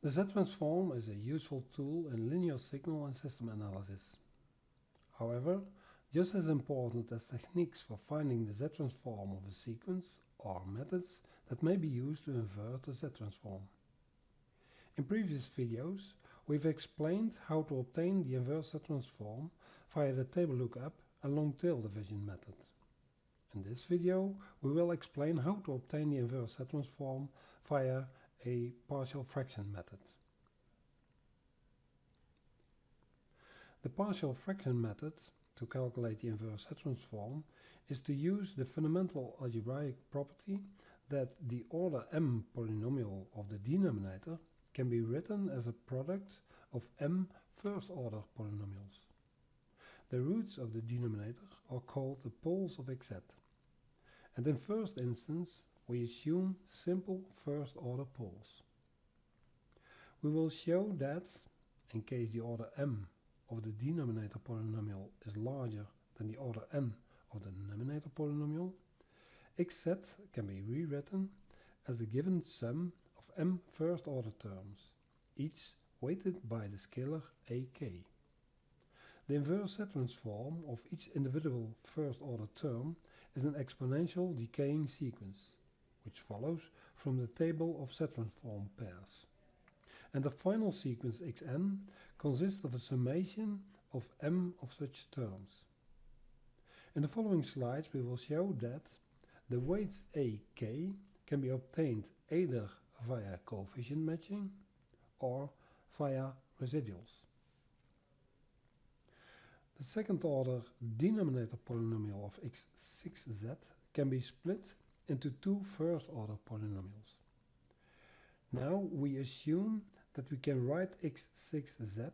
The Z-transform is a useful tool in linear signal and system analysis. However, just as important as techniques for finding the Z-transform of a sequence are methods that may be used to invert the Z-transform. In previous videos, we've explained how to obtain the inverse Z-transform via the table lookup and long tail division method. In this video, we will explain how to obtain the inverse Z-transform via a partial fraction method. The partial fraction method to calculate the inverse Z-transform is to use the fundamental algebraic property that the order m polynomial of the denominator can be written as a product of m first-order polynomials. The roots of the denominator are called the poles of xz, and in first instance we assume simple first-order poles. We will show that, in case the order m of the denominator polynomial is larger than the order n of the numerator polynomial, xz can be rewritten as the given sum of m first-order terms, each weighted by the scalar ak. The inverse Z-transform of each individual first-order term is an exponential decaying sequence, which follows from the table of Z-transform pairs. And the final sequence xn consists of a summation of m of such terms. In the following slides we will show that the weights ak can be obtained either via coefficient matching or via residuals. The second-order denominator polynomial of x6z can be split into two first-order polynomials. Now we assume that we can write x6z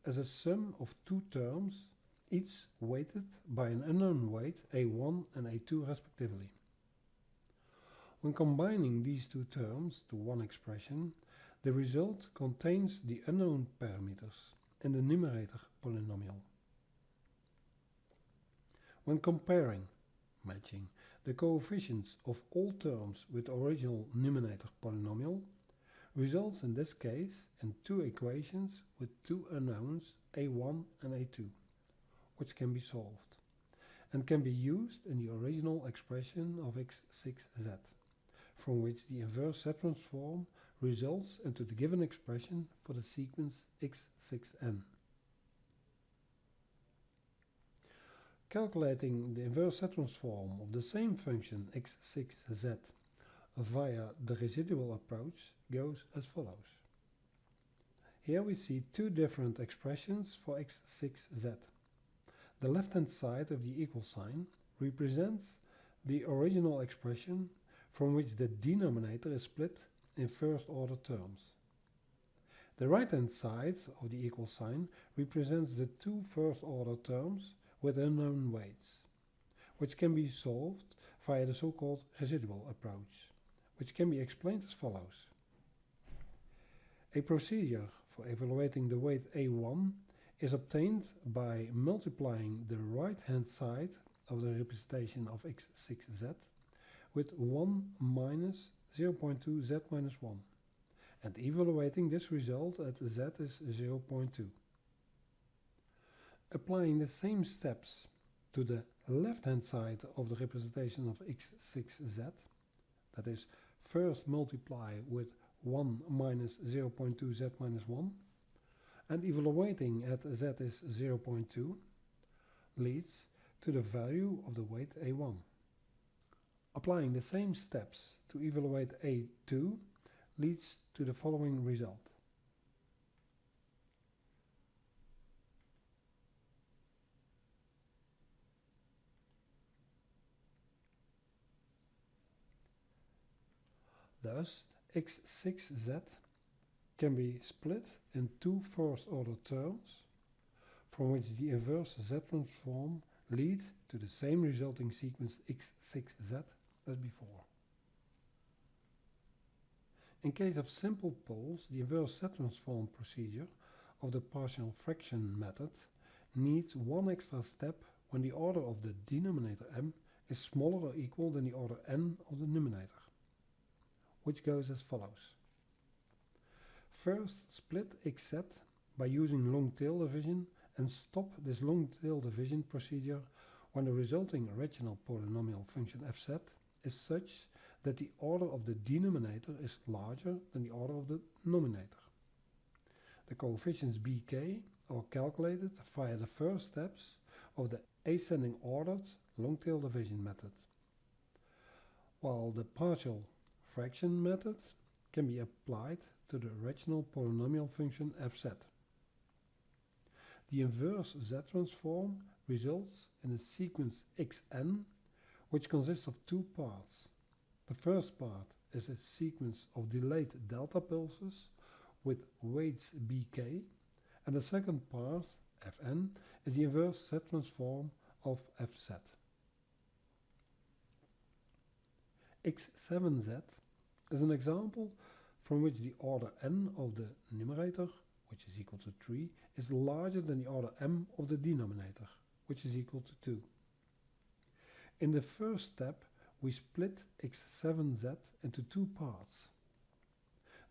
as a sum of two terms, each weighted by an unknown weight a1 and a2 respectively. When combining these two terms to one expression, the result contains the unknown parameters in the numerator polynomial. When comparing, matching, the coefficients of all terms with the original numerator polynomial, results in this case in two equations with two unknowns a1 and a2, which can be solved, and can be used in the original expression of x6z, from which the inverse Z-transform results into the given expression for the sequence x6n. Calculating the inverse Z-transform of the same function x6z via the residual approach goes as follows. Here we see two different expressions for x6z. The left-hand side of the equal sign represents the original expression from which the denominator is split in first-order terms. The right-hand side of the equal sign represents the two first-order terms with unknown weights, which can be solved via the so-called residual approach, which can be explained as follows. A procedure for evaluating the weight a1 is obtained by multiplying the right-hand side of the representation of x6z with 1 minus 0.2 z minus 1 and evaluating this result at z is 0.2. Applying the same steps to the left-hand side of the representation of x6z, that is, first multiply with 1 minus 0.2 z minus 1, and evaluating at z is 0.2, leads to the value of the weight a1. Applying the same steps to evaluate a2 leads to the following result. Thus, x6z can be split in two first-order terms, from which the inverse Z-transform leads to the same resulting sequence x6z as before. In case of simple poles, the inverse Z-transform procedure of the partial fraction method needs one extra step when the order of the denominator m is smaller or equal than the order n of the numerator, which goes as follows. First, split xz by using long tail division and stop this long tail division procedure when the resulting rational polynomial function fz is such that the order of the denominator is larger than the order of the numerator. The coefficients bk are calculated via the first steps of the ascending ordered long tail division method, while the partial fraction method can be applied to the rational polynomial function fz. The inverse z transform results in a sequence xn, which consists of two parts. The first part is a sequence of delayed delta pulses with weights bk, and the second part, fn, is the inverse z transform of fz. x7z is an example from which the order n of the numerator, which is equal to 3, is larger than the order m of the denominator, which is equal to 2. In the first step, we split x7z into two parts.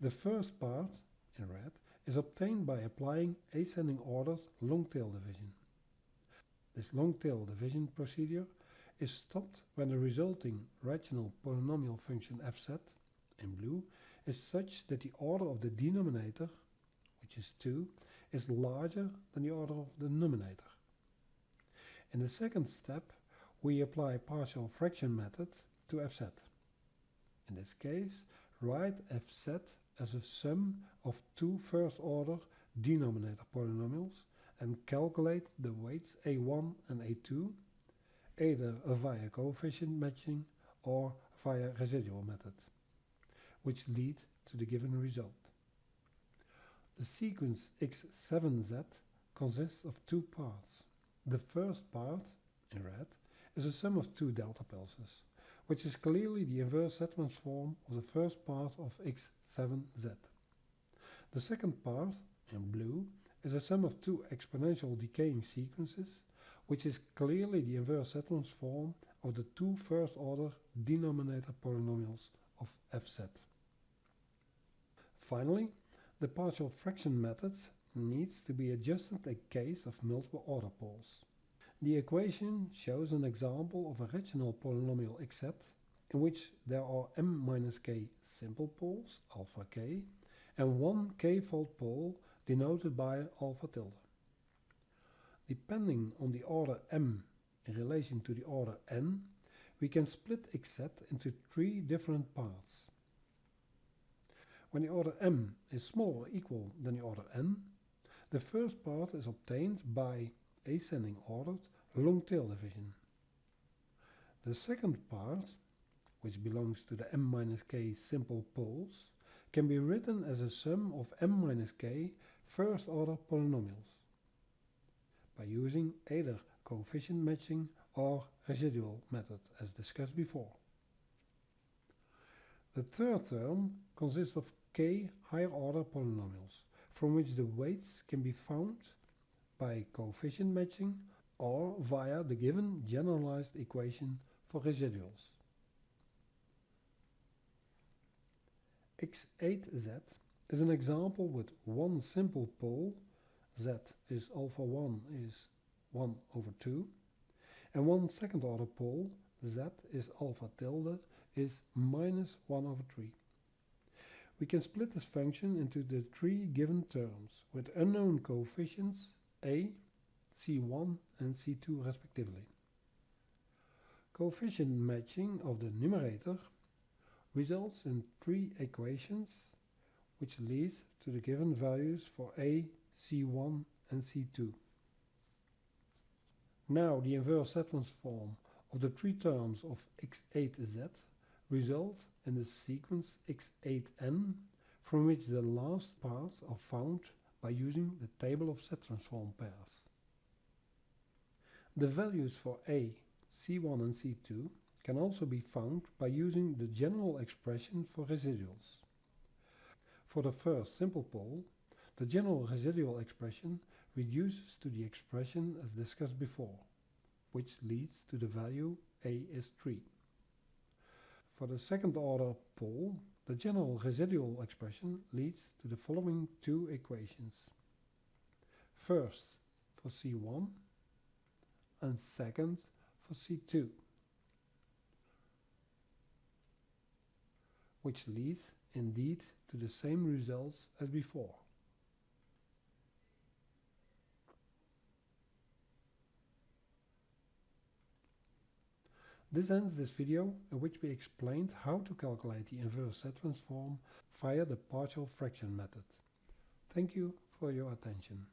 The first part, in red, is obtained by applying ascending ordered long tail division. This long tail division procedure is stopped when the resulting rational polynomial function fz, in blue, is such that the order of the denominator, which is 2, is larger than the order of the numerator. In the second step, we apply partial fraction method to fz. In this case, write fz as a sum of two first-order denominator polynomials and calculate the weights a1 and a2, either via coefficient matching or via residual method, which lead to the given result. The sequence x7z consists of two parts. The first part, in red, is a sum of two delta pulses, which is clearly the inverse z transform of the first part of x7z. The second part, in blue, is a sum of two exponential decaying sequences, which is clearly the inverse z transform of the two first-order denominator polynomials of fz. Finally, the partial fraction method needs to be adjusted in case of multiple order poles. The equation shows an example of a rational polynomial xz in which there are m minus k simple poles, alpha k, and one k-fold pole denoted by alpha tilde. Depending on the order m in relation to the order n, we can split xz into three different parts. When the order m is smaller or equal than the order n, the first part is obtained by ascending ordered long tail division. The second part, which belongs to the m minus k simple poles, can be written as a sum of m minus k first order polynomials by using either coefficient matching or residual method as discussed before. The third term consists of k higher order polynomials from which the weights can be found by coefficient matching or via the given generalized equation for residuals. x8z is an example with one simple pole, z is alpha 1 is 1 over 2, and one second order pole, z is alpha tilde is minus 1 over 3. We can split this function into the three given terms with unknown coefficients a, c1 and c2 respectively. Coefficient matching of the numerator results in three equations which lead to the given values for a, c1 and c2. Now the inverse z transform of the three terms of x8z result in the sequence x8n from which the last parts are found by using the table of z transform pairs. The values for a, c1 and c2 can also be found by using the general expression for residuals. For the first simple pole, the general residual expression reduces to the expression as discussed before, which leads to the value a is 3. For the second order pole, The general residual expression leads to the following two equations. First for C1 and second for C2, which lead indeed to the same results as before. This ends this video in which we explained how to calculate the inverse set transform via the partial fraction method. Thank you for your attention.